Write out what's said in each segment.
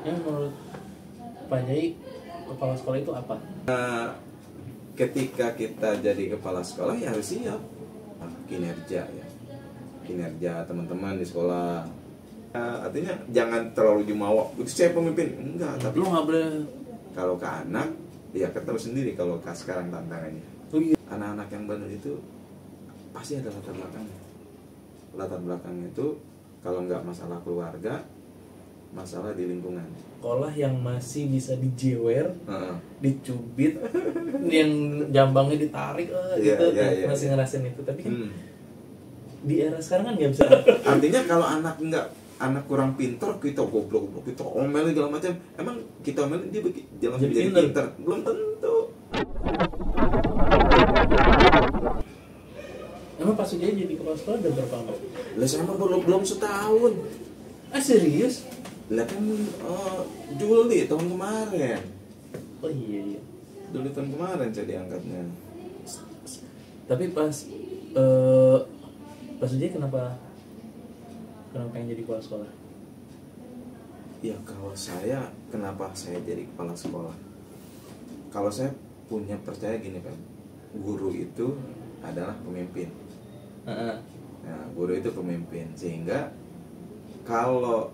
Yang menurut Pak Jai, kepala sekolah itu apa? Ketika kita jadi kepala sekolah ya harus siap kinerja ya, kinerja teman-teman di sekolah. Artinya jangan terlalu jumawa, itu saya pemimpin, enggak. Tapi Lu nggak boleh. kalau ke anak, ya kita tahu sendiri kalau sekarang tantangannya. Oh iya. Anak-anak yang bandel itu pasti ada latar belakangnya. Latar belakangnya itu kalau nggak masalah keluarga, masalah di lingkungan. Sekolah yang masih bisa dijewer, Heeh. dicubit, yang jambangnya ditarik, Iya, gitu, iya, masih iya. ngerasain itu. Tapi kan Hmm. di era sekarang kan nggak bisa. Artinya kalau anak kurang pintar, kita goblok, kita omelin segala macam. Emang kita omelin dia jangan Jadi jadi pinter. pintar? Belum tentu. Emang Pak Sujaya jadi kepala sekolah udah berapa lama? Lah saya mah belum setahun. Serius? Lah kan Juli tahun kemarin. Oh iya. Juli tahun kemarin saya diangkatnya. Tapi pas Pak Sujaya kenapa pengen jadi kepala sekolah? Ya kalau saya, kenapa saya jadi kepala sekolah? Kalau saya punya percaya gini Pak, guru itu adalah pemimpin. Nah, guru itu pemimpin, sehingga kalau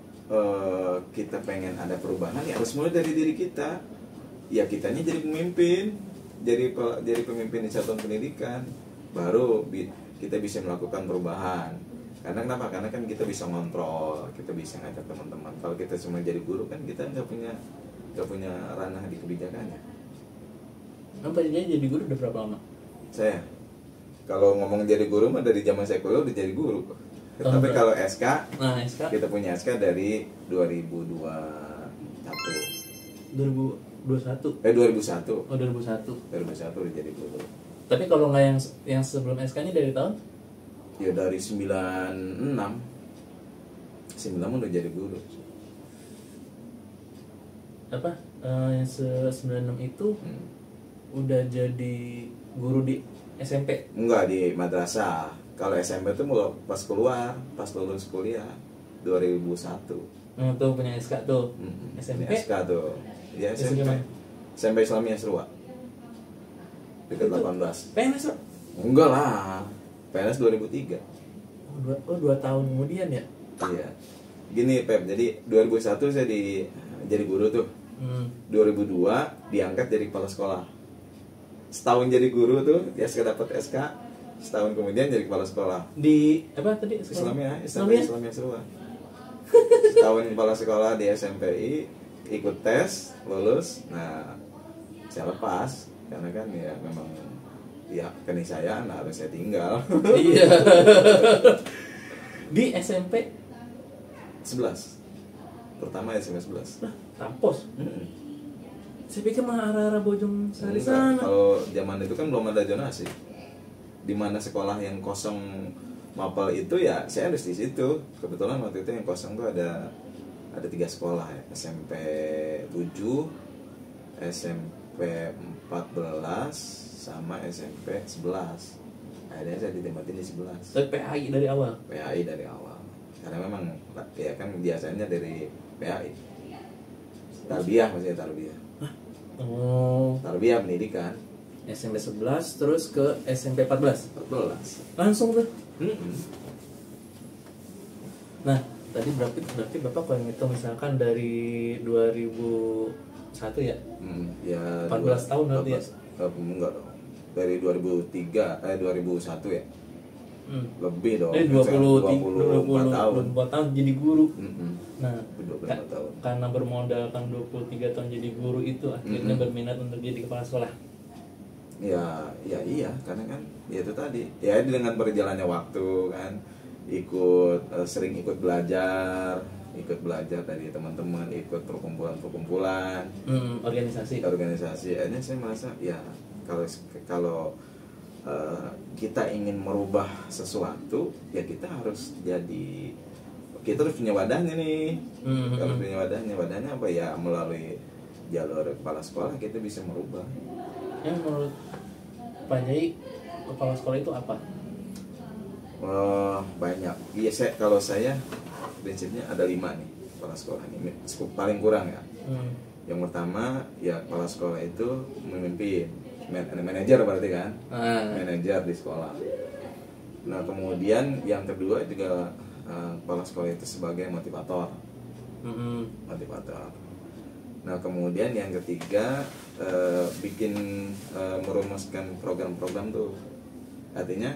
kita pengen ada perubahan ya harus mulai dari diri kita. Ya kitanya jadi pemimpin, jadi pemimpin di satuan pendidikan, baru kita bisa melakukan perubahan. Karena kenapa? Karena kan kita bisa ngontrol, kita bisa ngajak teman-teman. Kalau kita cuma jadi guru kan kita nggak punya ranah di kebijakannya. Emang Pak Sujaya jadi guru udah berapa lama? Saya kalau ngomong jadi guru mah dari zaman saya kuliah udah jadi guru. Tahun Tapi berapa? kalau SK, SK kita punya SK dari 2021. 2021. 2001. Oh 2001. 2001 udah jadi guru. Tapi kalau nggak yang sebelum SK-nya dari tahun? Ya dari 96 udah jadi guru. Apa? Yang 96 itu udah jadi guru di SMP? Enggak, di madrasah. Kalau SMP itu mulai pas lulus kuliah 2001. Tuh punya SK tuh. SMP? Ini SK tuh. Ya SMP. gimana? SMP Islamiyah Serua. Dekat Itu 18. PNS loh? Enggak lah. PNS 2003. Oh 2 tahun kemudian ya? Iya. Gini Pep, jadi 2001 saya jadi guru tuh. 2002 diangkat jadi kepala sekolah. Setahun jadi guru tuh, dia dapat SK. Setahun kemudian jadi kepala sekolah. Di apa tadi? Islamiyah Islamiyah? Serua. Setahun kepala sekolah di SMPI, ikut tes, lulus. Nah, saya lepas karena kan ya memang ya keniscayaan harus saya tinggal. Iya. Di SMP 11. Pertama SMP 11. lah, Tampos. Saya pikir mah arah-arah Bojong Sari Enggak, sana. kalau zaman itu kan belum ada zonasi. Di mana sekolah yang kosong mapel itu ya saya harus di situ. Kebetulan waktu itu yang kosong tuh ada 3 sekolah ya. SMP 7, SMP 14 sama SMP 11. Akhirnya saya ditempatin di 11. Tapi PAI dari awal. PAI dari awal. Karena memang ya kan biasanya dari PAI. Tarbiyah maksudnya tarbiyah. Oh, Tarbiyah pendidikan. SMP 11 terus ke SMP 14. 14. Langsung tuh. Mm-mm. Nah, tadi berarti Bapak kalau ngitung misalkan dari 2001 ya? Ya 14 tahun berarti ya? Enggak dong. Dari 2001 ya. Lebih dong. 24 tahun. tahun jadi guru. Mm-mm. Nah, 24 tahun. karena bermodalkan 23 tahun jadi guru itu akhirnya berminat untuk jadi kepala sekolah. Ya iya, karena kan ya itu tadi. Ya dengan berjalannya waktu kan sering ikut belajar dari teman-teman, ikut perkumpulan Organisasi. Akhirnya saya merasa ya kalau kita ingin merubah sesuatu ya kita harus punya wadahnya nih. Kalau punya wadahnya apa ya, melalui jalur kepala sekolah kita bisa merubah. Yang menurut Pak Jai, kepala sekolah itu apa? Banyak. Iya, kalau saya prinsipnya ada 5 nih. kepala sekolah ini paling kurang ya. Hmm. Yang pertama ya kepala sekolah itu memimpin, manajer berarti kan, manajer di sekolah. Nah kemudian yang kedua juga kepala sekolah itu sebagai motivator. Motivator. Nah kemudian yang ketiga bikin merumuskan program-program tuh, artinya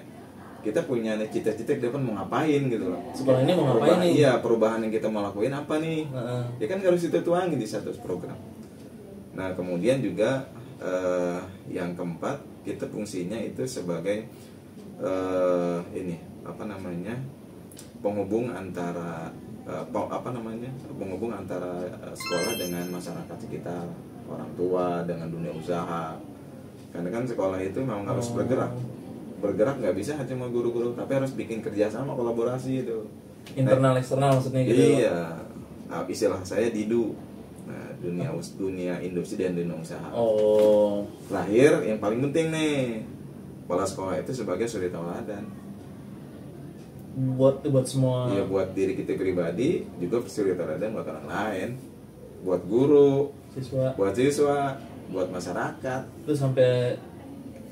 kita punya cita-cita ke depan mau ngapain gitu loh. Sekolah ini mau ngapain nih? Iya, perubahan yang kita mau lakuin apa nih? Ya kan harus itu tuangin di satu program. Nah kemudian juga yang keempat, kita fungsinya itu sebagai ini apa namanya, penghubung antara penghubung antara sekolah dengan masyarakat sekitar, orang tua dengan dunia usaha. Karena kan sekolah itu memang harus bergerak nggak bisa hanya sama guru-guru, tapi harus bikin kerjasama, kolaborasi itu. Internal eksternal maksudnya gitu. Iya, istilah saya DIDU. Nah, dunia industri dan dunia usaha. Oh. Terakhir yang paling penting nih, kepala sekolah itu sebagai suri tauladan. Buat semua. Iya, buat diri kita pribadi, juga suri tauladan buat orang lain, buat guru, siswa, buat masyarakat. Itu sampai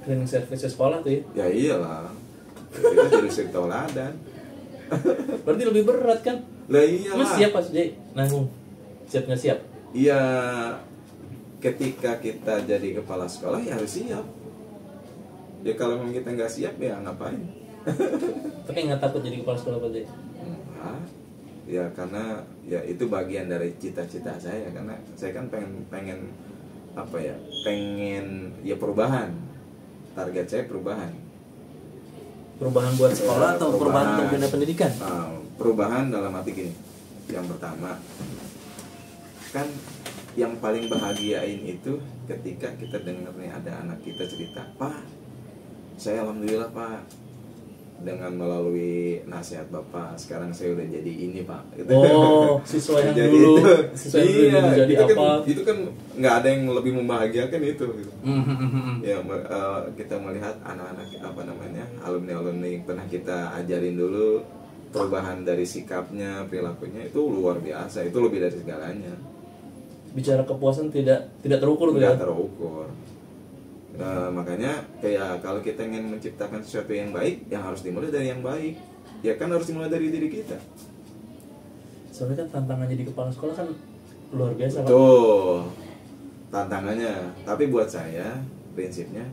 cleaning service sekolah tuh ya? Ya iyalah, kita jadi suri tauladan. Berarti lebih berat kan? Lah iyalah. Mas siap pas Jay nanggung? Siap nggak siap? Iya, ketika kita jadi kepala sekolah ya harus siap. Ya kalau memang kita nggak siap ya ngapain? Tapi nggak takut jadi kepala sekolah Pak Jay? Enggak. Ya karena ya itu bagian dari cita-cita saya, karena saya kan pengen apa ya? Pengen ya perubahan. Target saya perubahan. Perubahan buat sekolah atau perubahan untuk dunia pendidikan? Perubahan dalam arti gini. Yang pertama, kan yang paling bahagiain itu ketika kita dengar nih ada anak kita cerita, Pak, saya alhamdulillah Pak, dengan melalui nasihat Bapak sekarang saya udah jadi ini Pak gitu. Oh, siswa yang dulu jadi itu apa? Kan, itu kan nggak ada yang lebih membahagiakan itu gitu. Ya kita melihat anak-anak apa namanya, alumni pernah kita ajarin dulu, perubahan dari sikapnya, perilakunya itu luar biasa, itu lebih dari segalanya. Bicara kepuasan tidak terukur tuh ya? Tidak terukur. Makanya kayak kalau kita ingin menciptakan sesuatu yang baik, yang harus dimulai dari yang baik. Ya kan harus dimulai dari diri kita. Soalnya kan tantangan jadi kepala sekolah kan luar biasa. Betul. Tantangannya. Tapi buat saya prinsipnya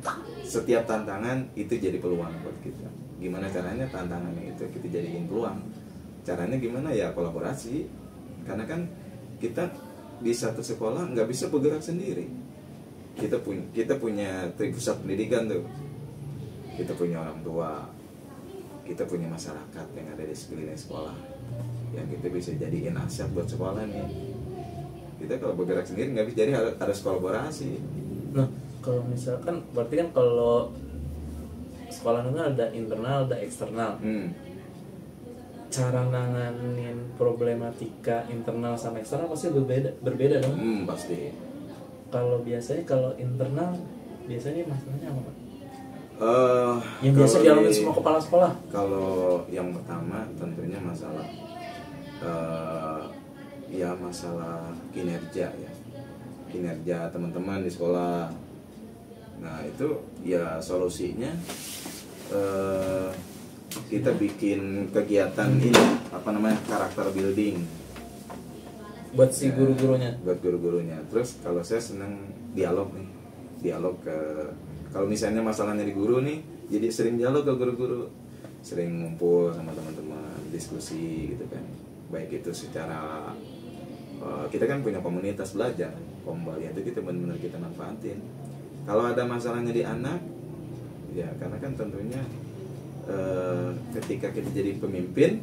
setiap tantangan itu jadi peluang buat kita. Gimana caranya tantangannya itu kita jadiin peluang? Caranya gimana ya? Kolaborasi. Karena kan kita di satu sekolah nggak bisa bergerak sendiri. Kita punya pusat pendidikan tuh, kita punya orang tua, kita punya masyarakat yang ada di sekeliling sekolah, yang kita bisa jadiin aset buat sekolah nih. Kita kalau bergerak sendiri nggak bisa, jadi harus kolaborasi. Nah kalau misalkan berarti kan kalau sekolah itu ada internal ada eksternal. Cara nanganin problematika internal sama eksternal pasti berbeda dong. Pasti. Kalau internal biasanya masalahnya apa Pak? Yang Kalau biasa dialami semua kepala sekolah. Kalau yang pertama tentunya masalah ya masalah kinerja ya, kinerja teman-teman di sekolah. Nah itu ya solusinya kita bikin kegiatan ini apa namanya, karakter building buat si guru-gurunya. Buat guru-gurunya. Terus kalau saya senang dialog nih, kalau misalnya masalahnya di guru nih, jadi sering dialog ke guru-guru, sering ngumpul sama teman-teman, diskusi gitu kan. Baik itu secara kita kan punya komunitas belajar, Kombali itu kita benar-benar kita manfaatin. Kalau ada masalahnya di anak, ya karena kan tentunya ketika kita jadi pemimpin,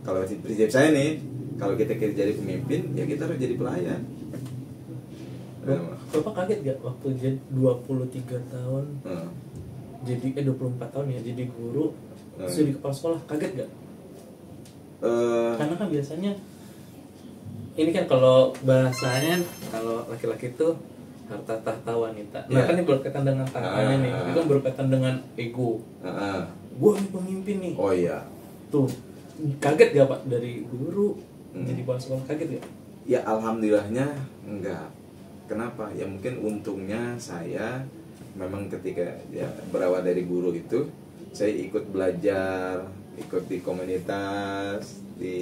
kalau prinsip saya nih, kalau kita jadi pemimpin, ya kita harus jadi pelayan. Bapak kaget gak waktu jadi 23 tahun, jadi 24 tahun ya jadi guru, terus jadi kepala sekolah, kaget gak? Karena kan biasanya ini kan kalau bahasanya kalau laki-laki itu harta tahta wanita. Nah kan ini berkaitan dengan tahtanya nih, itu kan berkaitan dengan ego. Gua nih pemimpin nih. Oh iya. Tuh kaget gak Pak dari guru jadi kepala sekolah, kaget gak? Ya alhamdulillahnya enggak. Kenapa? Ya mungkin untungnya saya memang ketika ya berawal dari guru itu saya ikut belajar, ikut di komunitas, di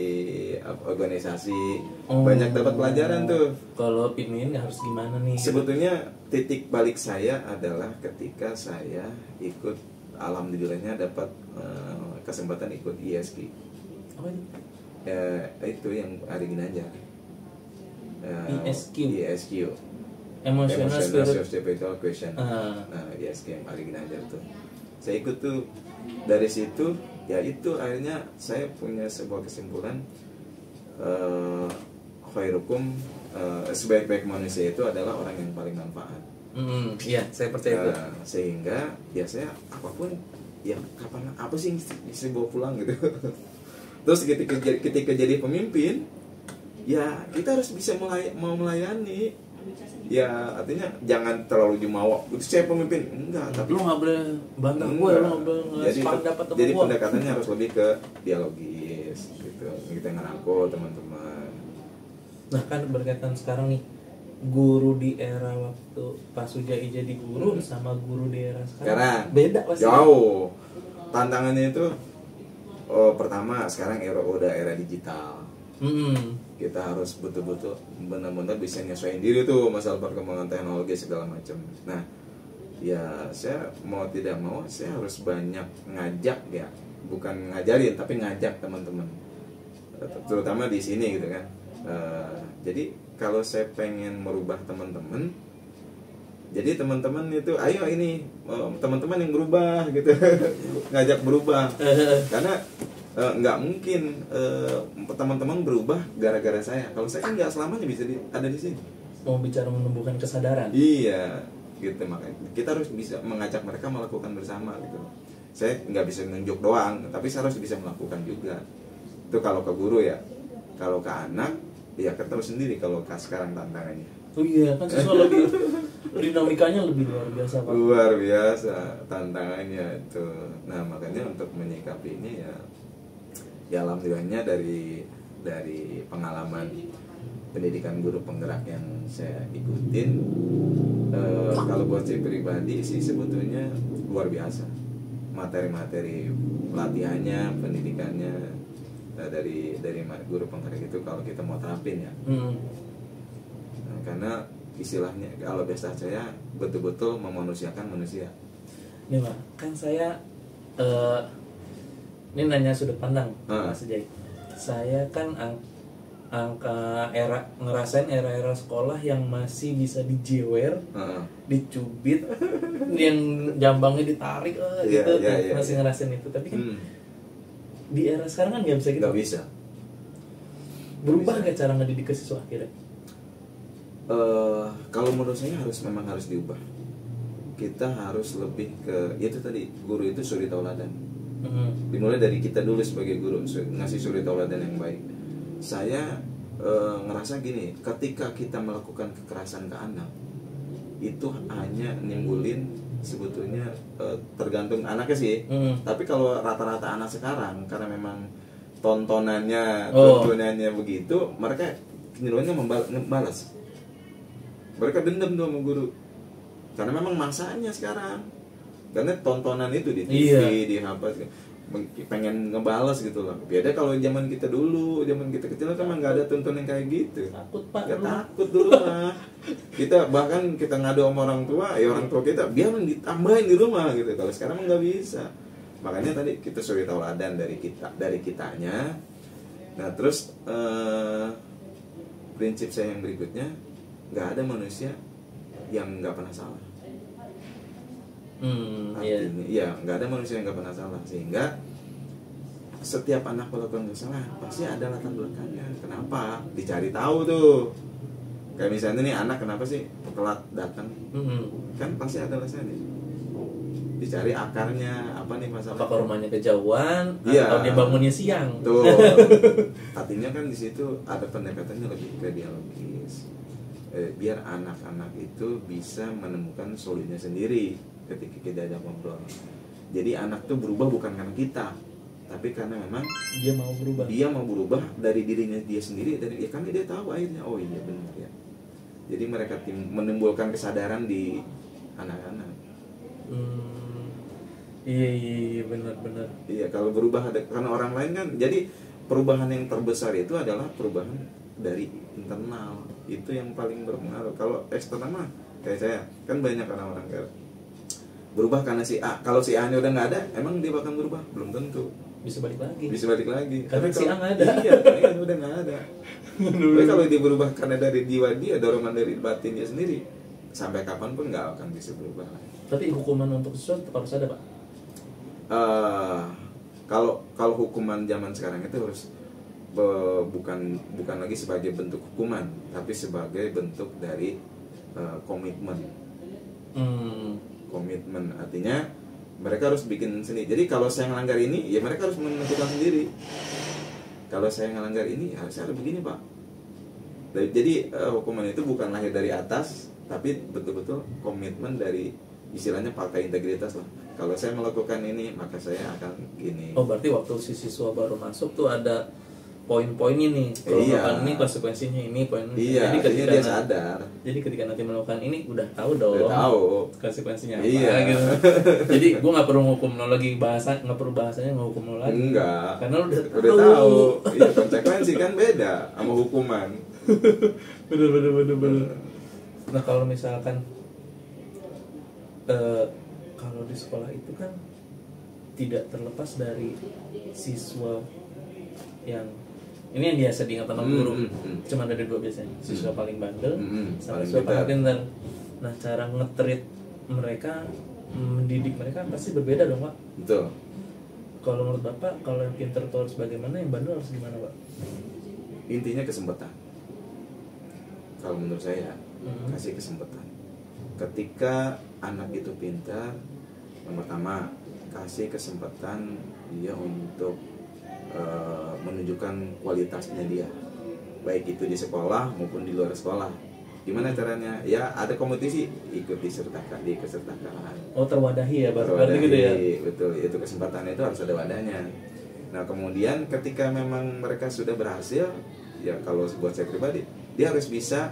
organisasi, banyak dapat pelajaran tuh. Kalau pingin harus gimana nih? Sebetulnya titik balik saya adalah ketika saya ikut, alhamdulillahnya dapat kesempatan ikut ISQ. Apa itu? Itu yang Ari Ginanjar. ISQ. Emotional Spiritual Spiritual Question. Nah, ISQ yang Ari Ginanjar tuh. Saya ikut tuh, dari situ ya itu akhirnya saya punya sebuah kesimpulan, khairukum, sebaik-baik manusia itu adalah orang yang paling manfaat. Iya, saya percaya itu. Sehingga ya saya apapun ya kapan apa sih bisa bawa pulang gitu. Terus ketika jadi pemimpin ya kita harus bisa mau melayani. Ya artinya jangan terlalu jumawa. Saya pemimpin enggak, tapi lu nggak boleh bantah gue, lu nggak boleh sependapat sama gue. Jadi pendekatannya harus lebih ke dialogis gitu. Kita ngerangkul teman-teman. Nah kan berkaitan sekarang nih, guru di era waktu Pak Sujai jadi guru sama guru di era sekarang beda pasti. Jauh. Tantangannya itu pertama sekarang udah era digital. Kita harus betul-betul benar-benar bisa nyesuaiin diri tuh masalah perkembangan teknologi segala macam. Nah, ya saya mau tidak mau saya harus banyak ngajak ya, bukan ngajarin tapi ngajak teman-teman, terutama di sini gitu kan. Jadi kalau saya pengen merubah teman-teman, jadi teman-teman itu ayo ini teman-teman yang berubah gitu, ngajak berubah, karena nggak mungkin teman-teman berubah gara-gara saya. Kalau saya kan nggak selamanya bisa ada di sini. Mau bicara menumbuhkan kesadaran. Iya, gitu makanya kita harus bisa mengajak mereka melakukan bersama gitu. Saya nggak bisa nunjuk doang, tapi saya harus bisa melakukan juga. Itu kalau ke guru ya. Kalau ke anak, ya kita tahu sendiri kalau sekarang tantangannya. Oh iya, kan siswa lebih dinamikanya lebih luar biasa Pak. Luar biasa tantangannya itu. Nah makanya untuk menyikapi ini ya alhamdulillahnya dari pengalaman pendidikan guru penggerak yang saya ikutin, kalau buat saya pribadi sih sebetulnya luar biasa materi-materi pelatihannya, pendidikannya, dari guru penggerak itu kalau kita mau terapin ya. Nah, karena istilahnya kalau biasa saya betul-betul memanusiakan manusia. Nih Pak, kan saya ini nanya sudut pandang Mas Sujai. Saya kan ngerasain era sekolah yang masih bisa dijewer, dicubit, yang jambangnya ditarik gitu, masih ngerasain itu. Tapi kan di era sekarang kan nggak bisa gitu. Nggak bisa. Berubah nggak cara ngedidik ke siswa akhirnya? Kalau menurut saya memang harus diubah. Kita harus lebih ke itu tadi, guru itu suri tauladan. Dimulai dari kita dulu sebagai guru, ngasih suri tauladan yang baik. Saya ngerasa gini, ketika kita melakukan kekerasan ke anak, itu hanya nimbulin sebetulnya tergantung anaknya sih. Tapi kalau rata-rata anak sekarang karena memang tontonannya begitu, mereka cenderungnya membalas. Mereka dendam tuh sama guru. Karena memang masanya sekarang. Karena tontonan itu di TV, di apa, pengen ngebales gitu loh. Beda kalau zaman kita dulu, zaman kita kecil kan nggak ada tontonan kayak gitu. Takut Pak. Gak takut dulu mah. Kita bahkan kita ngadu sama orang tua, ya orang tua kita biar ditambahin di rumah gitu. Kalau sekarang nggak bisa. Makanya tadi kita suri tauladan dari kitanya. Nah terus prinsip saya yang berikutnya, nggak ada manusia yang nggak pernah salah. Artinya, ya nggak ada manusia yang nggak pernah salah, sehingga setiap anak melakukan kesalahan pasti ada latar belakangnya. Kenapa? Dicari tahu tuh. Kayak misalnya nih anak kenapa sih telat datang? Kan pasti ada alasannya. Dicari akarnya apa nih masalah? Apakah rumahnya kejauhan? Atau dia bangunnya siang? Tuh. Artinya kan di situ ada pendekatannya lebih ke dialogis. Biar anak-anak itu bisa menemukan solusinya sendiri ketika kita ajak ngobrol. Jadi anak tuh berubah bukan karena kita, tapi karena memang dia mau berubah dari dirinya dia sendiri, dari karena dia tahu akhirnya oh iya benar ya. Jadi mereka menimbulkan kesadaran di anak-anak. Iya benar. Iya, kalau berubah karena orang lain kan, jadi perubahan yang terbesar itu adalah perubahan dari internal, itu yang paling berpengaruh. Kalau eksternal mah kayak saya kan banyak orang-orang kayak berubah karena si A. Kalau si A nya udah nggak ada, emang dia bakal berubah? Belum tentu. Bisa balik lagi. Karena si A nggak ada. Iya, kan udah nggak ada. Tapi kalau dia berubah karena dari jiwa dia, dorongan dari batin dia sendiri, sampai kapanpun nggak akan bisa berubah. Tapi hukuman untuk sesuatu harus ada, Pak. Kalau hukuman zaman sekarang itu harus bukan lagi sebagai bentuk hukuman, tapi sebagai bentuk dari komitmen. Komitmen artinya mereka harus bikin sendiri. Jadi kalau saya melanggar ini, ya mereka harus menentukan sendiri. Kalau saya melanggar ini, ya saya harus begini, Pak. Jadi hukuman itu bukan lahir dari atas, tapi betul-betul komitmen dari istilahnya partai integritas lah. Kalau saya melakukan ini, maka saya akan gini. Oh, berarti waktu si siswa baru masuk tuh ada poin-poinnya nih. Kalau melakukan ini konsekuensinya ini, poin. Iya, jadi ketika dia sadar. Jadi ketika nanti melakukan ini udah tahu dong. Udah tahu konsekuensinya apa. Iya. Gitu. Jadi gue nggak perlu ngukum lo lagi nggak perlu bahasanya ngukum lo lagi. Enggak. Karena lo udah tahu. Iya, konsekuensi kan beda sama hukuman. Bener. Nah kalau misalkan kalau di sekolah itu kan tidak terlepas dari siswa yang ini yang biasa diingat sama guru. Cuma ada dua biasanya, siswa paling bandel sama siswa paling pintar. Nah cara nge-treat mereka, mendidik mereka pasti berbeda dong, Pak. Betul. Kalau menurut Bapak, kalau yang pintar itu harus bagaimana, yang bandel harus gimana, Pak? Intinya kesempatan. Kalau menurut saya, kasih kesempatan. Ketika anak itu pintar, yang pertama kasih kesempatan dia untuk menunjukkan kualitasnya dia, baik itu di sekolah maupun di luar sekolah. Gimana caranya? Ya ada kompetisi, ikut disertakan, dikesertakan. Oh, terwadahi ya, berarti gitu ya. Betul, itu kesempatan itu harus ada wadahnya. Nah kemudian ketika memang mereka sudah berhasil, ya kalau buat saya pribadi, dia harus bisa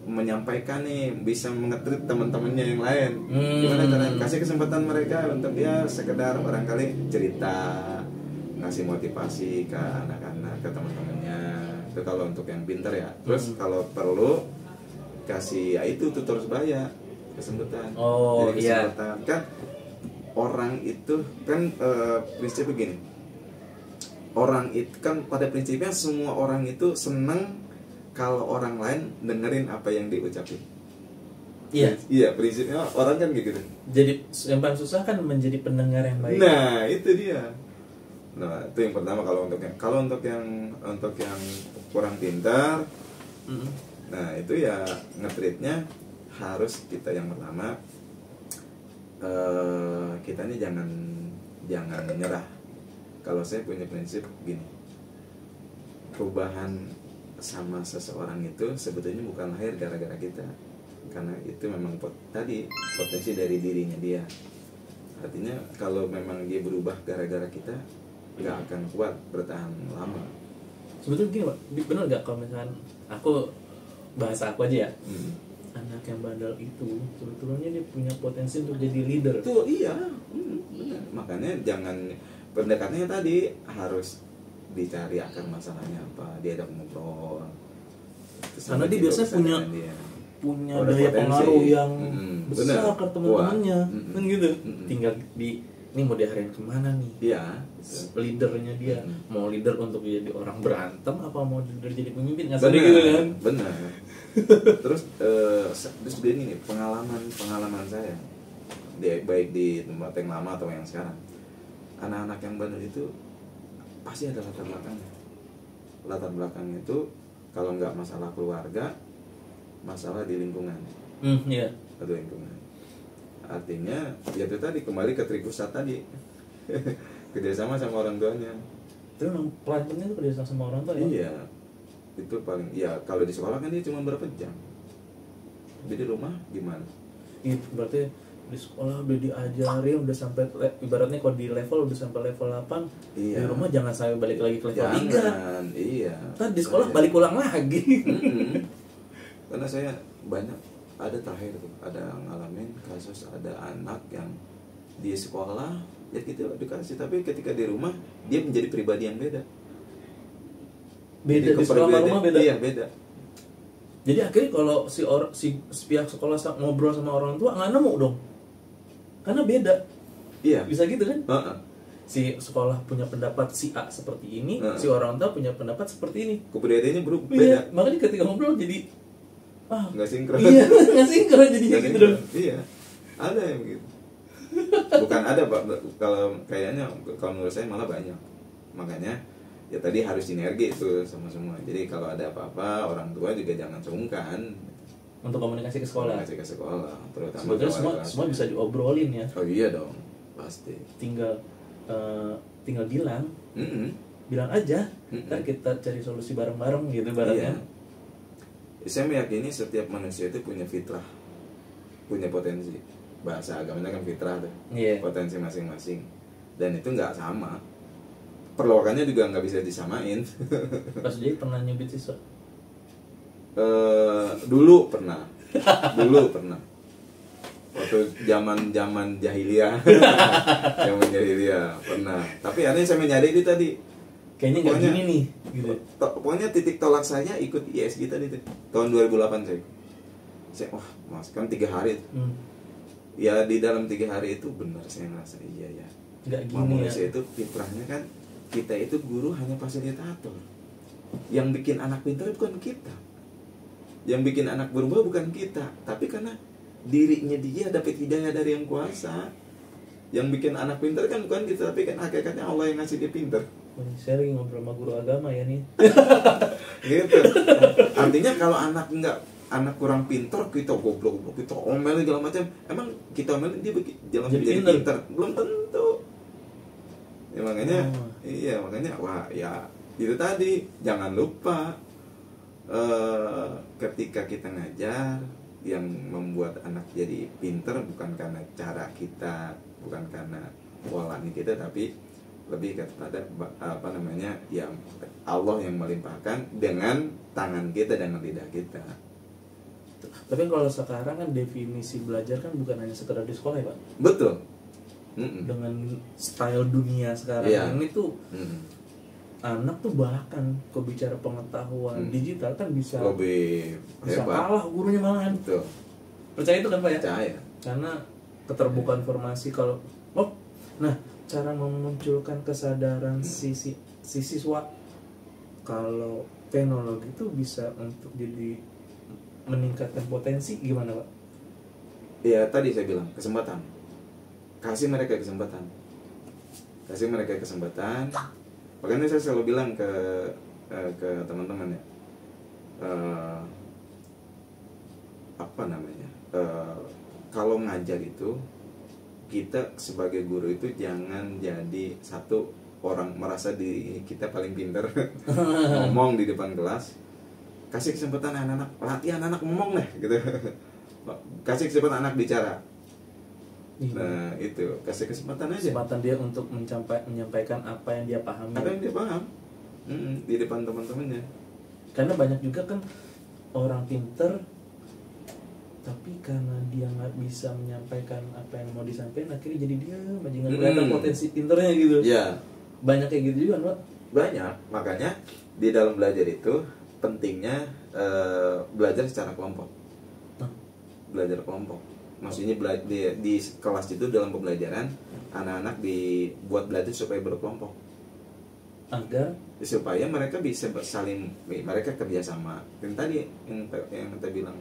menyampaikan nih, bisa mengetrit teman-temannya yang lain. Gimana caranya? Kasih kesempatan mereka untuk dia sekedar barangkali cerita, ngasih motivasi ke anak-anak, ke teman-temannya. Itu kalau untuk yang pintar ya. Terus kalau perlu kasih ya itu tutor sebaya, kesempatan. Oh, jadi kesempatan kan orang itu kan prinsip begini. Orang itu kan pada prinsipnya semua orang itu senang kalau orang lain dengerin apa yang diucapin. Iya, prinsipnya orang kan gitu. Jadi yang paling susah kan menjadi pendengar yang baik. Nah, itu dia. Nah, itu yang pertama kalau untuk yang kurang pintar. Nah, itu ya nge-treatnya harus kita yang pertama kita ini jangan nyerah. Kalau saya punya prinsip gini. Perubahan sama seseorang itu sebetulnya bukan lahir gara-gara kita, karena itu memang potensi dari dirinya dia. Artinya kalau memang dia berubah gara-gara kita, nggak akan kuat bertahan lama. Sebetulnya gini, Pak, benar nggak kalau misalkan bahasa aku aja ya, anak yang bandel itu sebetulnya dia punya potensi untuk jadi leader. Tuh iya, benar. Makanya jangan pendekatannya tadi harus dicari akar masalahnya apa, dia ada ngobrol. Karena dia biasanya punya daya pengaruh yang besar ke teman-temannya, kan gitu. Tinggal ini mau diarahin kemana nih? Iya. Leadernya dia mau leader untuk jadi orang berantem apa mau leader jadi pemimpin? Nggak sadar gitu kan? Benar. Terus begini nih pengalaman saya, baik di tempat yang lama atau yang sekarang. Anak-anak yang bandel itu pasti ada latar belakangnya. Latar belakangnya itu kalau nggak masalah keluarga, masalah di lingkungan. Iya. Atau lingkungan. Artinya ya itu tadi kembali ke tripusat tadi. Kerjasama sama orang tuanya. Itu memang pelajarnya itu kerjasama sama orang tua ya? Iya. Itu paling ya kalau di sekolah kan dia cuma berapa jam. Jadi di rumah gimana? Itu berarti di sekolah udah diajarin, udah sampai ibaratnya kalau di level udah sampai level 8, di rumah jangan sampai balik lagi ke level 3. Iya. Kan di sekolah balik ulang lagi. Karena saya banyak ada terakhir tuh, ada ngalamin kasus ada anak yang di sekolah ya gitu edukasi, tapi ketika di rumah dia menjadi pribadi yang beda. Di sekolah sama rumah beda. Iya, beda. Jadi akhirnya kalau si pihak sekolah ngobrol sama orang tua nggak nemu dong, karena beda. Iya. Bisa gitu kan? Si sekolah punya pendapat si A seperti ini, si orang tua punya pendapat seperti ini. Kepribadiannya beda. Iya, makanya ketika ngobrol jadi nggak sinkron. Iya, nggak sinkron jadinya gitu dong. Iya, ada yang begitu. Bukan ada Pak, kalau kayaknya kalau menurut saya malah banyak. Makanya ya tadi harus sinergi itu sama semua. Jadi kalau ada apa-apa orang tua juga jangan sungkan untuk komunikasi ke sekolah. Komunikasi ke sekolah, terutama sebetulnya semua bisa diobrolin ya. Oh iya dong, pasti. Tinggal bilang, bilang aja. Ntar kita cari solusi bareng-bareng gitu baratnya. Iya. Saya meyakini setiap manusia itu punya fitrah, punya potensi. Bahasa agamanya kan fitrah tuh, potensi masing-masing. Dan itu nggak sama. Perlawakannya juga nggak bisa disamain. Pas jadi pernah nyubit siswa? Dulu pernah. Waktu zaman jahiliyah. Zaman jahiliyah pernah. Tapi aneh saya menyadari tadi. Kayaknya nggak gini nih. Gitu. Pokoknya titik tolak saya ikut ISG tadi tuh. Tahun 2008 saya wah mas kan 3 hari. Ya di dalam 3 hari itu benar saya ngerasa iya ya. Nggak gini manusia itu fitrahnya kan kita itu guru hanya fasilitator. Yang bikin anak pintar bukan kita. Yang bikin anak berubah bukan kita, tapi karena dirinya dia dapat hidayah dari yang kuasa. Yang bikin anak pintar kan bukan kita, tapi kan hakikatnya Allah yang ngasih dia pintar. Saya lagi ngobrol sama guru agama ya nih. Gitu. Artinya kalau anak kurang pintar, kita goblok, kita omelin segala macam. Emang kita omelin dia jangan jadi pintar? Belum tentu. Ya makanya wah ya itu tadi, jangan lupa ketika kita ngajar yang membuat anak jadi pintar bukan karena cara kita, bukan karena polanya kita, tapi lebih kepada ya Allah yang melimpahkan dengan tangan kita, dengan lidah kita. Tapi kalau sekarang kan definisi belajar kan bukan hanya sekedar di sekolah ya Pak? Betul. Dengan style dunia sekarang ini tuh anak tuh bahkan kalau bicara pengetahuan digital kan bisa lebih kalah gurunya malahan. Betul. Percaya itu kan Pak ya? Percaya. Karena keterbukaan informasi kalau cara memunculkan kesadaran si siswa kalau teknologi itu bisa untuk jadi meningkatkan potensi gimana Pak? Ya tadi saya bilang kesempatan. Kasih mereka kesempatan. Makanya saya selalu bilang ke teman-teman ya, kalau ngajar itu kita sebagai guru itu jangan jadi satu orang merasa kita paling pintar ngomong di depan kelas. Kasih kesempatan anak-anak, latihan anak ngomong deh gitu. Kasih kesempatan anak bicara. Nah itu, kasih kesempatan aja. Kesempatan dia untuk menyampaikan apa yang dia pahami. Apa yang dia paham di depan teman-temannya. Karena banyak juga kan orang pinter, tapi karena dia nggak bisa menyampaikan apa yang mau disampaikan, akhirnya jadi dia aja nggak kelihatan potensi pinternya gitu. Ya. Banyak kayak gitu juga Pak. Banyak, makanya di dalam belajar itu pentingnya belajar secara kelompok. Belajar kelompok. Maksudnya di kelas itu dalam pembelajaran anak-anak dibuat belajar supaya berkelompok. Agar supaya mereka bisa mereka kerjasama. Dan tadi yang kita bilang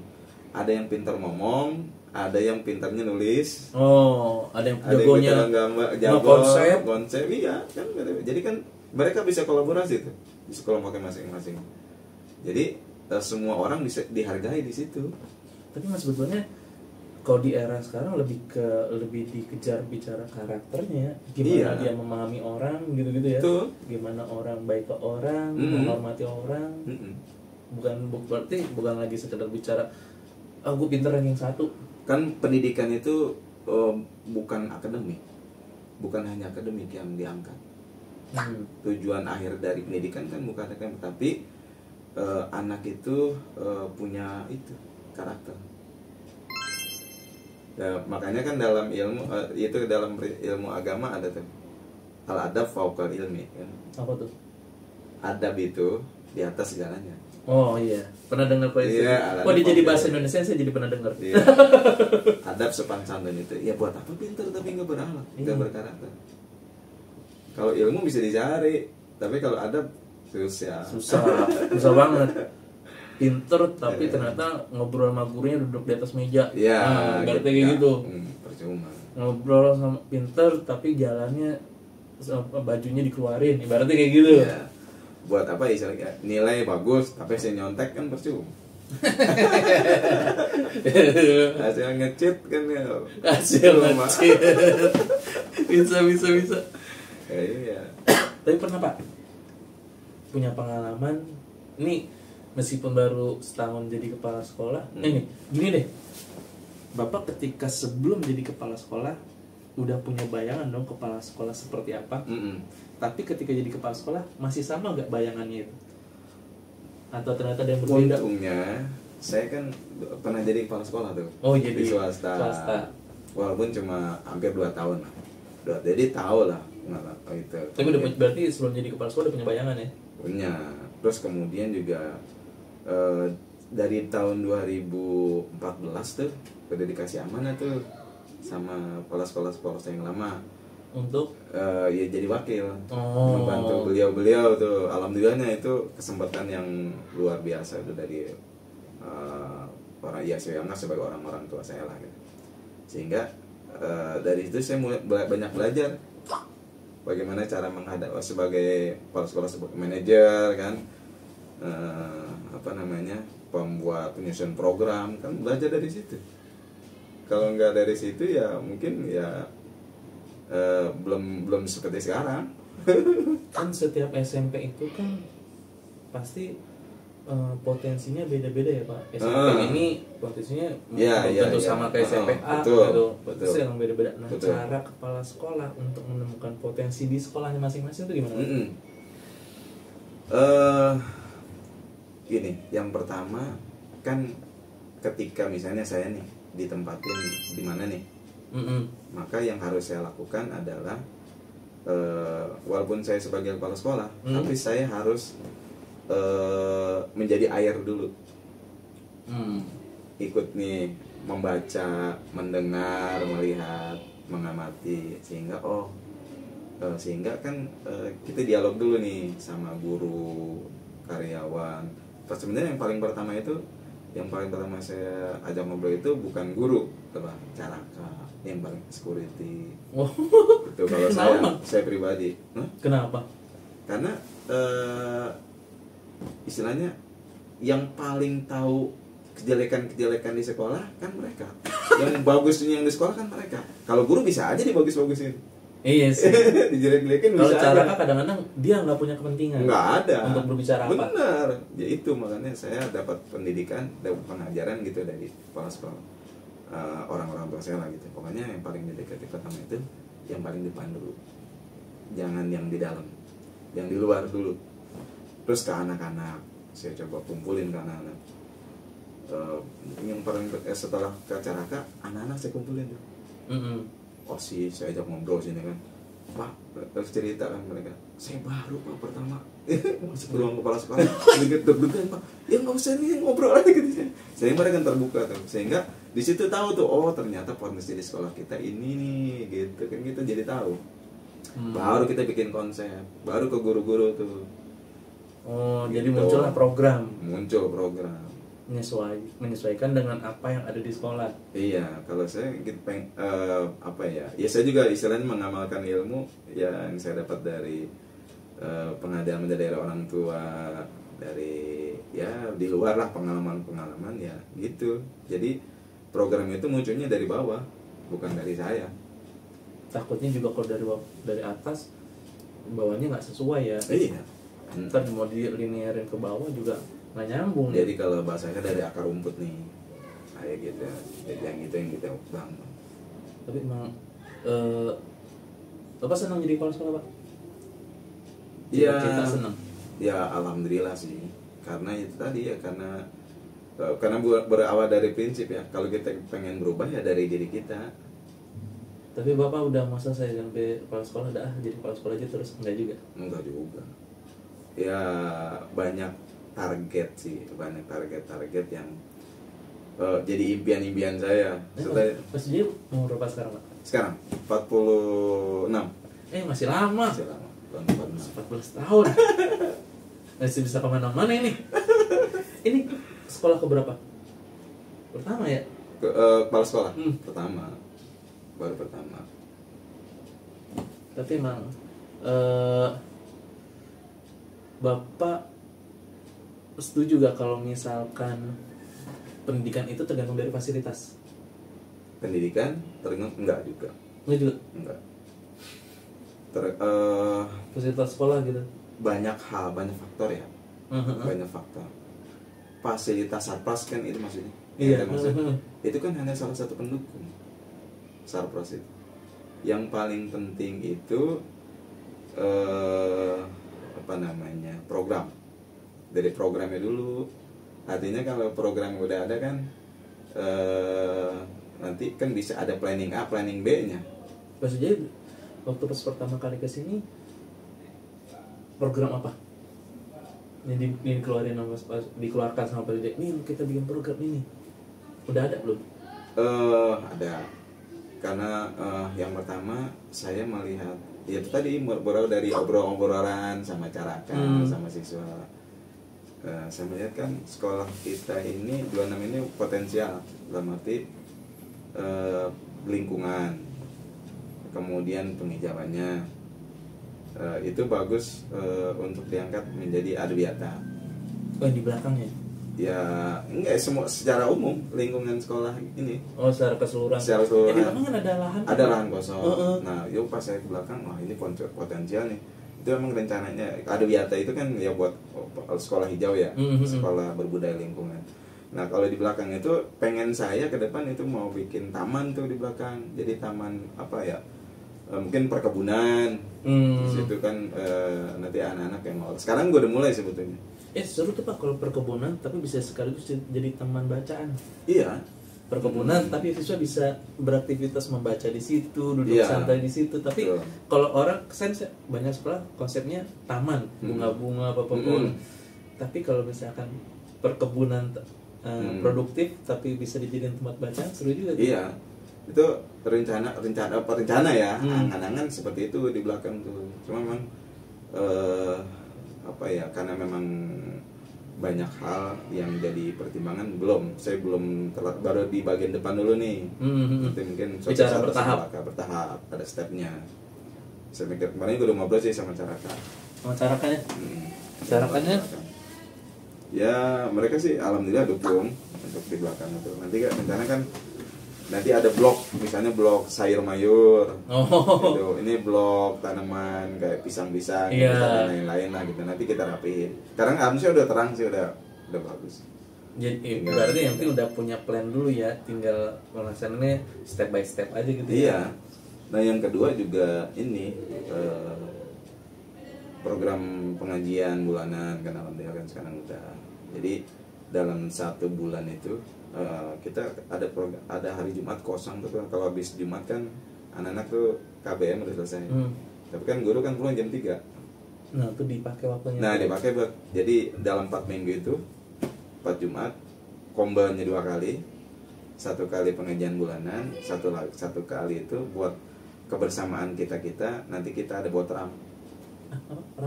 ada yang pintar ngomong, ada yang pintarnya nulis. Ada yang jagonya konsep, iya kan. Jadi kan mereka bisa kolaborasi tuh di kelompoknya masing-masing. Jadi semua orang bisa dihargai di situ. Tapi mas sebetulnya kalau di era sekarang lebih dikejar bicara karakternya, gimana dia memahami orang gitu-gitu ya. Tuh. Gimana orang baik ke orang, menghormati orang. Berarti bukan lagi sekedar bicara aku pinter ranking 1. Kan pendidikan itu bukan akademik, bukan hanya akademik yang diangkat. Tujuan akhir dari pendidikan kan bukan akademik, tapi anak itu punya itu karakter. Ya, makanya kan dalam ilmu itu dalam ilmu agama ada tuh al-adab fauqal ilmi kan. Apa tuh? Adab itu di atas segalanya. Oh iya, pernah dengar Pak itu. Iya, dia jadi bahasa Indonesia, saya jadi pernah dengar. Iya. Adab sopan santun itu. Ya buat apa pintar tapi nggak berakhlak, nggak berkarakter. Kalau ilmu bisa dicari, tapi kalau adab susah. Susah banget. Pinter tapi ternyata ngobrol sama gurunya duduk di atas meja. Iya. Berarti kayak gitu. Percuma. Ngobrol sama pinter tapi jalannya bajunya dikeluarin, ibaratnya kayak gitu. Iya. Buat apa istilahnya nilai bagus tapi saya nyontek kan percuma. Hasil ngecit kan ya. Hasil ngecit. Bisa. Iya. Tapi pernah Pak punya pengalaman ini meskipun baru setahun jadi kepala sekolah. Gini deh. Bapak ketika sebelum jadi kepala sekolah udah punya bayangan dong kepala sekolah seperti apa? Tapi ketika jadi kepala sekolah masih sama nggak bayangannya itu? Atau ternyata ada yang berbeda? Untungnya saya kan pernah jadi kepala sekolah tuh. Oh jadi di swasta. Walaupun cuma hampir 2 tahun lah. Jadi tahu lah itu. Tapi udah berarti sebelum jadi kepala sekolah udah punya bayangan ya? Punya. Terus kemudian juga dari tahun 2014 tuh udah dikasih amanah tuh sama kepala sekolah yang lama untuk ya jadi wakil, membantu beliau tuh. Alhamdulillahnya itu kesempatan yang luar biasa itu dari orang saya anggap sebagai orang tua saya lah gitu. Sehingga dari itu saya mulai banyak belajar bagaimana cara menghadap sebagai kepala sekolah, sebagai manajer kan, pembuat penyusun program kan, belajar dari situ. Kalau nggak dari situ ya mungkin ya belum seperti sekarang. Kan setiap SMP itu kan pasti potensinya beda-beda ya Pak. SMP ini potensinya tentu sama kayak SMP A gitu. Betul. Yang beda-beda. Nah, cara kepala sekolah untuk menemukan potensi di sekolahnya masing-masing itu gimana? Gini, yang pertama kan ketika misalnya saya nih ditempatin di mana nih, maka yang harus saya lakukan adalah walaupun saya sebagai kepala sekolah, tapi saya harus menjadi ayah dulu, ikut nih membaca, mendengar, melihat, mengamati, sehingga kan kita dialog dulu nih sama guru, karyawan. Terus sebenarnya yang paling pertama saya ajak ngobrol itu bukan guru, adalah caraka, yang paling security. Itu kalau saya pribadi. Kenapa? Karena istilahnya yang paling tahu kejelekan di sekolah kan mereka. Yang bagusnya yang di sekolah kan mereka. Kalau guru bisa aja dibagus-bagusin. Iya sih. Dijelek-jelekin bisa. Kalau caraka kadang-kadang dia nggak punya kepentingan. Nggak ada. Untuk berbicara apa. Benar. Ya itu makanya saya dapat pendidikan, dapat pengajaran gitu dari kepala sekolah. Orang-orang tua saya lah gitu. Pokoknya yang paling mendekati pertama itu yang paling depan dulu. Jangan yang di dalam. Yang di luar dulu. Terus ke anak-anak, saya coba kumpulin ke anak-anak. Yang paling setelah ke caraka, anak-anak saya kumpulin tuh. Saya ajak ngobrol sini kan, Pak, terus cerita kan mereka, saya baru Pak pertama masuk ke ruang kepala sekolah, deg-degan Pak, ya nggak usah nih ngobrol aja gitu. Saya mereka kan terbuka tuh, sehingga di situ tahu tuh, ternyata potensi di sekolah kita ini nih, gitu kan, kita jadi tahu. Baru kita bikin konsep, baru ke guru-guru tuh. Jadi muncullah program. Muncul program. Menyesuaikan dengan apa yang ada di sekolah. Iya, kalau saya gitu ya saya juga istilahnya mengamalkan ilmu yang saya dapat dari pengajaran dari orang tua, dari ya di luar lah, pengalaman ya gitu. Jadi program itu munculnya dari bawah, bukan dari saya. Takutnya juga kalau dari atas bawahnya nggak sesuai ya. Iya. Ntar mau dilinearin ke bawah juga nggak nyambung. Jadi kalau bahasanya dari akar rumput nih, kayak gitu. Jadi yang kita bangun. Tapi emang Bapak senang jadi kepala sekolah, Pak? Iya. Kita senang. Ya alhamdulillah sih. Karena itu tadi ya, karena berawal dari prinsip ya, kalau kita pengen berubah ya dari diri kita. Tapi Bapak udah masa saya sampai kepala sekolah jadi kepala sekolah aja terus? Enggak juga? Enggak juga. Ya banyak target sih, banyak target yang jadi impian-impian saya. Mas jadi umur berapa sekarang, Pak? Sekarang 46. Masih lama. Masih lama. 14 tahun. Masih bisa kemana-mana ini. Ini sekolah keberapa? Pertama ya? Kepala sekolah? Pertama. Baru pertama. Tapi emang Bapak setuju gak kalau misalkan pendidikan itu tergantung dari fasilitas? Pendidikan tergantung? Enggak juga. Enggak juga? Enggak. Fasilitas sekolah gitu? Banyak hal, banyak faktor ya. Banyak faktor. Fasilitas Sarpras kan itu maksudnya. Iya. Itu kan hanya salah satu pendukung Sarpras itu. Yang paling penting itu program. Dari programnya dulu. Artinya kalau program udah ada kan nanti kan bisa ada planning A, planning B-nya. Maksudnya waktu pas pertama kali ke sini program apa? Yang dikeluarkan sama Pak Dede. Nih kita bikin program ini. Udah ada belum? Ada. Karena yang pertama saya melihat ya itu tadi berawal dari obrolan sama carakan sama siswa. Saya melihat kan sekolah kita ini 26 ini potensial dalam arti lingkungan, kemudian penghijauannya itu bagus untuk diangkat menjadi Arwiata. Di belakangnya? Ya enggak, semua secara umum lingkungan sekolah ini. Secara keseluruhan. Secara keseluruhan. Di belakang kan ada lahan. Ada lahan kosong. Nah, yuk pas saya ke belakang, wah ini potensial nih. Itu memang rencananya Arwiata itu kan ya buat sekolah hijau ya, sekolah berbudaya lingkungan. Nah kalau di belakang itu pengen saya ke depan itu mau bikin taman tuh di belakang. Jadi taman apa ya? Mungkin perkebunan. Di situ kan nanti anak-anak yang mau. Sekarang gue udah mulai sebetulnya. Seru tuh Pak kalau perkebunan tapi bisa sekaligus jadi taman bacaan. Iya. Perkebunan tapi siswa bisa beraktivitas membaca di situ, duduk santai di situ. Tapi kalau orang kesan banyak sekolah konsepnya taman, bunga-bunga apa-apa. Tapi kalau misalkan perkebunan produktif tapi bisa dijadikan tempat bacaan, seru juga tuh. Iya. Itu rencana ya, angan-angan seperti itu di belakang tuh. Cuma memang karena memang banyak hal yang jadi pertimbangan, saya belum baru di bagian depan dulu nih. Nanti mungkin bicara bertahap ada stepnya. Saya mikir kemarin gue udah ngobrol sih sama Carakan. Carakannya? Carakannya? Ya mereka sih alhamdulillah dukung untuk di belakang itu. Nanti kan rencana kan nanti ada blok, misalnya blok sayur mayur, gitu. Ini blok tanaman kayak pisang-pisang, dan lain-lain lah gitu. Nanti kita rapiin. Sekarang harusnya udah terang sih, udah bagus. Jadi berarti nanti udah punya plan dulu ya, tinggal pelaksananya step by step aja gitu. Iya. Nah yang kedua juga ini program pengajian bulanan kan alhamdulillah kan sekarang udah. Jadi dalam 1 bulan itu kita ada hari Jumat kosong tuh. Kalau habis Jumat kan anak-anak tuh KBM udah selesai. Tapi kan guru kan pulang jam 3. Nah itu dipakai waktunya. Nah dipakai buat, jadi dalam 4 minggu itu 4 Jumat kombanya 2 kali. 1 kali pengajian bulanan, satu kali itu buat kebersamaan kita. Nanti kita ada botram.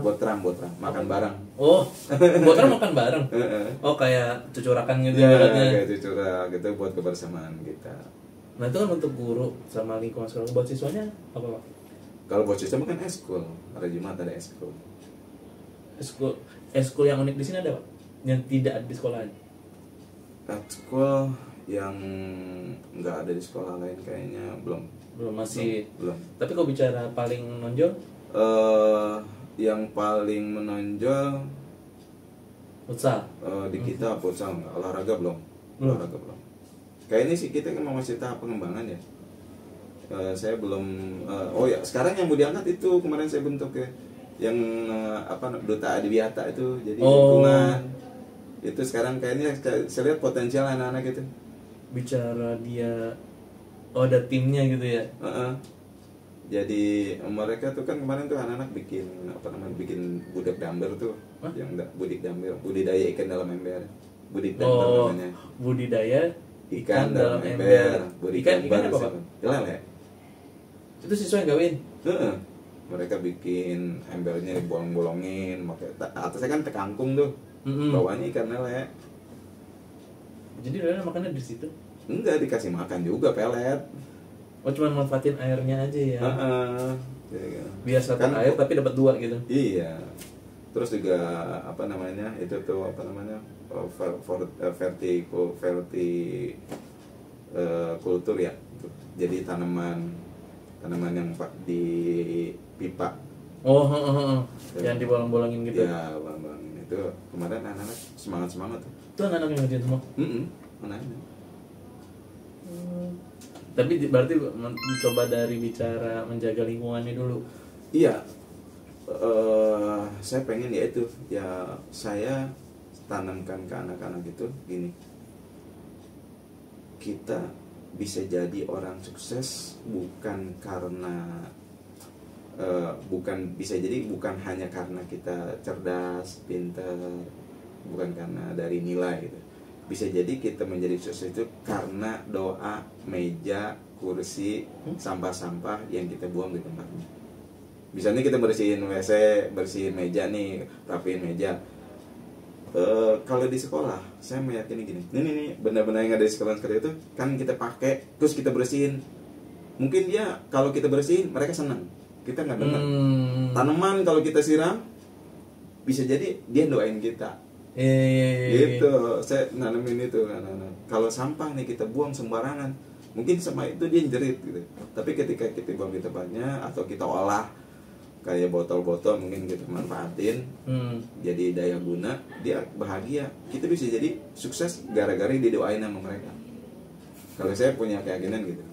Botram makan bareng. Botram makan bareng. Kayak cucurakan gitu ya, kayak cucurak gitu buat kebersamaan kita. Nah itu kan untuk guru sama lingkungan sekolah. Buat siswanya apa Pak? Kalau buat siswa kan eskul, hari Jumat ada eskul. Eskul yang unik di sini ada Pak? Yang tidak ada di sekolah? Eskul yang nggak ada di sekolah lain kayaknya belum masih belum. Tapi kalau bicara paling menonjol, yang paling menonjol futsal. Di kita futsal nggak, olahraga belum. Olahraga belum. Kayak ini sih kita kan masih tahap pengembangan ya. Saya belum. Oh ya, sekarang yang mau diangkat itu kemarin saya bentuk ya, yang Duta Adiwiyata itu, jadi lingkungan. Itu sekarang kayaknya saya lihat potensial anak-anak itu. Bicara dia, ada timnya gitu ya. Jadi mereka tuh kan kemarin tuh anak-anak bikin bikin budak damber tuh. Yang budik damber, budidaya ikan dalam ember. Budik damber namanya. Budidaya ikan dalam ember. Ikan apa, Pak? Lele. Itu siswa yang gawin? Mereka bikin embernya dibolong-bolongin, atasnya kan tekangkung tuh, bawahnya ikan lele. Jadi lele makannya di situ? Enggak, dikasih makan juga pelet. Oh, cuma manfaatin airnya aja ya? Biar satu kan, air tapi dapat 2 gitu? Iya. Terus juga vertikultur ya. Jadi tanaman yang di pipa. Yang dibolong-bolongin gitu. Ya, bolong-bolongin itu. Kemarin anak-anak semangat tuh. Itu anak-anak yang ngerjain semua? Anak-anak. Tapi berarti mencoba dari bicara menjaga lingkungannya dulu. Iya. Saya pengen saya tanamkan ke anak-anak itu gini. Kita bisa jadi orang sukses bukan hanya karena kita cerdas, pintar, bukan karena dari nilai gitu. Bisa jadi kita menjadi sukses itu karena doa, meja, kursi, sampah-sampah yang kita buang di tempatnya. Misalnya kita bersihin WC, bersihin meja nih, rapiin meja. Kalau di sekolah, saya meyakini gini, ini benda-benda yang ada di sekolah seperti itu kan kita pakai, terus kita bersihin. Mungkin dia kalau kita bersihin, mereka senang. Kita nggak dengar. Tanaman kalau kita siram, bisa jadi dia doain kita. Gitu, saya nanamin itu anak-anak. Kalau sampah nih kita buang sembarangan, mungkin sama itu dia jerit gitu. Tapi ketika kita buang di tempatnya atau kita olah kayak botol-botol mungkin kita manfaatin, jadi daya guna, dia bahagia. Kita bisa jadi sukses gara-gara didoain sama mereka. Kalau saya punya keyakinan gitu.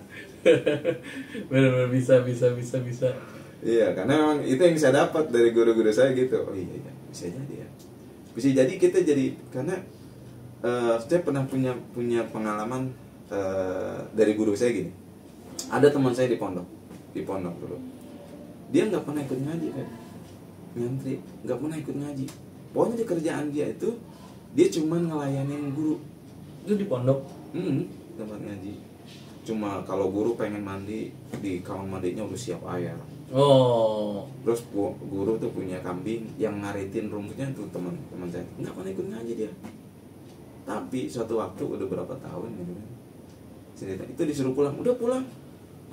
Benar-benar bisa. Iya, karena memang itu yang saya dapat dari guru-guru saya gitu. Oh iya, bisa jadi ya. Bisa jadi kita jadi, karena saya pernah punya pengalaman dari guru saya gini. Ada teman saya di pondok dulu. Dia nggak pernah ikut ngaji kan, ngantri, nggak pernah ikut ngaji. Pokoknya di kerjaan dia itu dia cuma ngelayanin guru. Itu di pondok? Tempat ngaji. Cuma kalau guru pengen mandi, di kamar mandinya udah siap air. Terus guru tuh punya kambing yang ngaritin rumputnya tuh teman saya. Nggak pernah ikut ngaji dia. Tapi suatu waktu udah berapa tahun gitu kan. Itu disuruh pulang, udah pulang.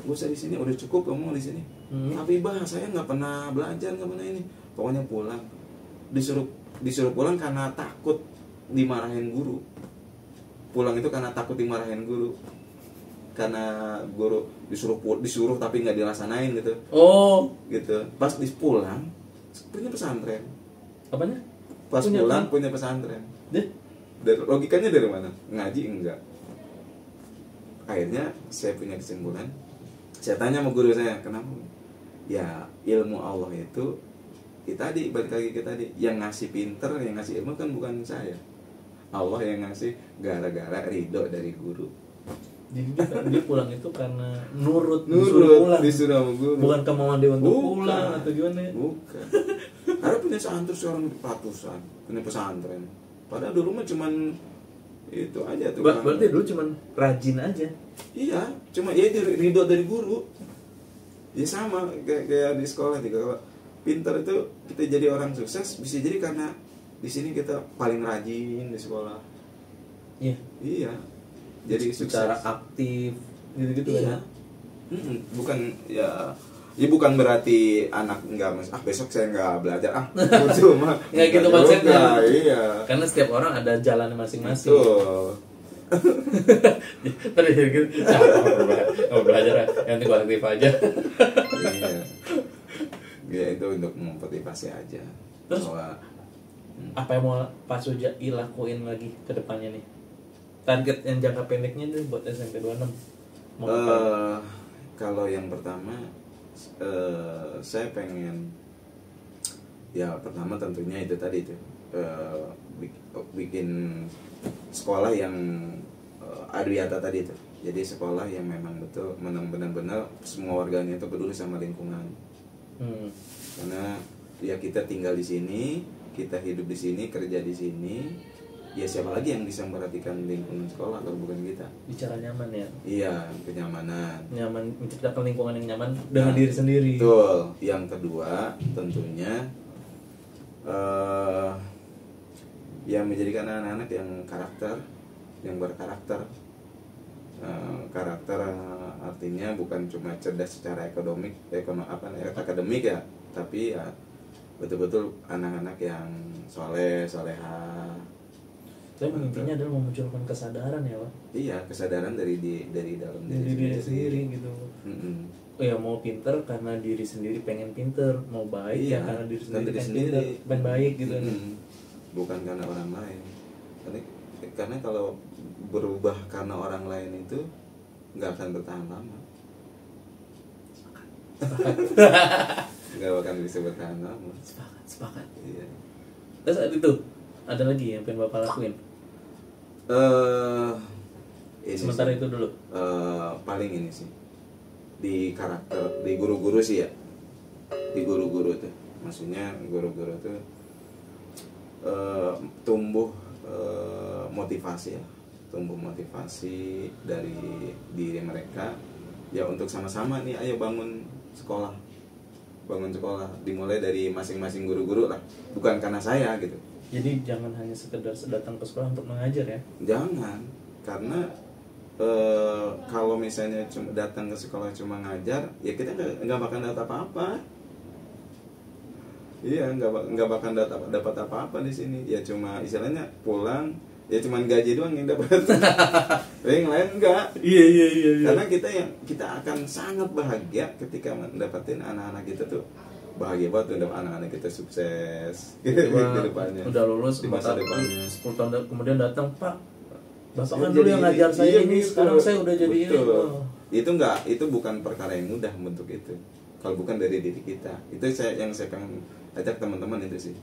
Gak usah di sini, udah cukup kamu di sini. Tapi saya nggak pernah belajar, nggak pernah ini. Pokoknya pulang. Disuruh pulang karena takut dimarahin guru. Pulang itu karena takut dimarahin guru. Karena guru disuruh tapi nggak dilaksanain gitu. Gitu. Pas pulang punya pesantren. Apanya? Pas pulang punya pesantren. Logikanya dari mana? Ngaji enggak. Akhirnya saya punya kesimpulan. Saya tanya sama guru saya, kenapa? Ya ilmu Allah itu tadi balik lagi ke tadi, yang ngasih pinter, yang ngasih ilmu kan bukan saya. Allah yang ngasih gara-gara ridho dari guru. Jadi dia pulang itu karena nurut disuruh sama guru. Bukan kemauan dia untuk pulang atau gimana? Bukan. Ada punya santri seorang ratusan, punya pesantren. Padahal dulu mah cuman itu aja tuh. Berarti dulu cuman rajin aja. Iya, cuma ya ridho dari guru. Ya sama kayak di sekolah juga. Pintar itu kita jadi orang sukses bisa jadi karena di sini kita paling rajin di sekolah. Iya. Jadi secara aktif gitu-gitu iya. Bukan ya bukan berarti anak enggak besok saya enggak belajar cuma nggak gitu konsepnya. Iya. Karena setiap orang ada jalannya masing-masing. Tadi gitu. Nggak belajar yang tinggal aktif aja. Iya. Ya itu untuk memotivasi aja. Terus apa yang mau Pak Sujai lakuin lagi ke depannya nih? Target yang jangka pendeknya itu buat SMP 26. Kalau yang pertama saya pengen, ya pertama tentunya itu tadi itu bikin sekolah yang Adwiata tadi itu. Jadi sekolah yang memang betul benar-benar semua warganya itu peduli sama lingkungan. Karena ya kita tinggal di sini, kita hidup di sini, kerja di sini. Ya siapa lagi yang bisa memperhatikan lingkungan sekolah kalau bukan kita? Bicara nyaman ya? Iya, kenyamanan. Nyaman, menciptakan lingkungan yang nyaman dengan diri sendiri. Betul. Yang kedua tentunya yang menjadikan anak-anak yang berkarakter. Karakter artinya bukan cuma cerdas secara akademik ya, tapi ya betul-betul anak-anak yang solehah. Saya intinya adalah memunculkan kesadaran ya, Pak. Iya, kesadaran dari dalam diri sendiri gitu. Ya mau pinter karena diri sendiri pengen pinter, mau baik ya karena diri sendiri pengen baik gitu. Bukan karena orang lain. Karena kalau berubah karena orang lain itu nggak akan bertahan lama. Nggak akan bisa bertahan lama. Sepakat. Iya. Terus saat itu ada lagi yang pengen Bapak lakuin? Sementara itu dulu. Paling ini sih di karakter, di guru-guru sih ya, di guru-guru tuh, maksudnya guru-guru tuh tumbuh motivasi ya, tumbuh motivasi dari diri mereka ya untuk sama-sama nih ayo bangun sekolah, dimulai dari masing-masing guru-guru lah, bukan karena saya gitu. Jadi jangan hanya sekedar datang ke sekolah untuk mengajar ya? Jangan, karena kalau misalnya cuma datang ke sekolah cuma ngajar, ya kita nggak bakal dapat apa-apa. Iya, nggak bakal dapat apa-apa di sini. Ya cuma istilahnya pulang, ya cuma gaji doang yang dapat. Yang lain enggak. Iya. Karena kita akan sangat bahagia ketika mendapatkan anak-anak kita tuh bahagia banget, udah anak-anak kita sukses ke depannya. Udah lulus di masa depannya. 10 tahun kemudian datang, Pak, Bapak kan dulu yang ngajar saya ini, sekarang saya udah jadi ini. Itu bukan perkara yang mudah bentuk itu. Kalau bukan dari diri kita. Itu yang saya pengen ajak teman-teman itu sih.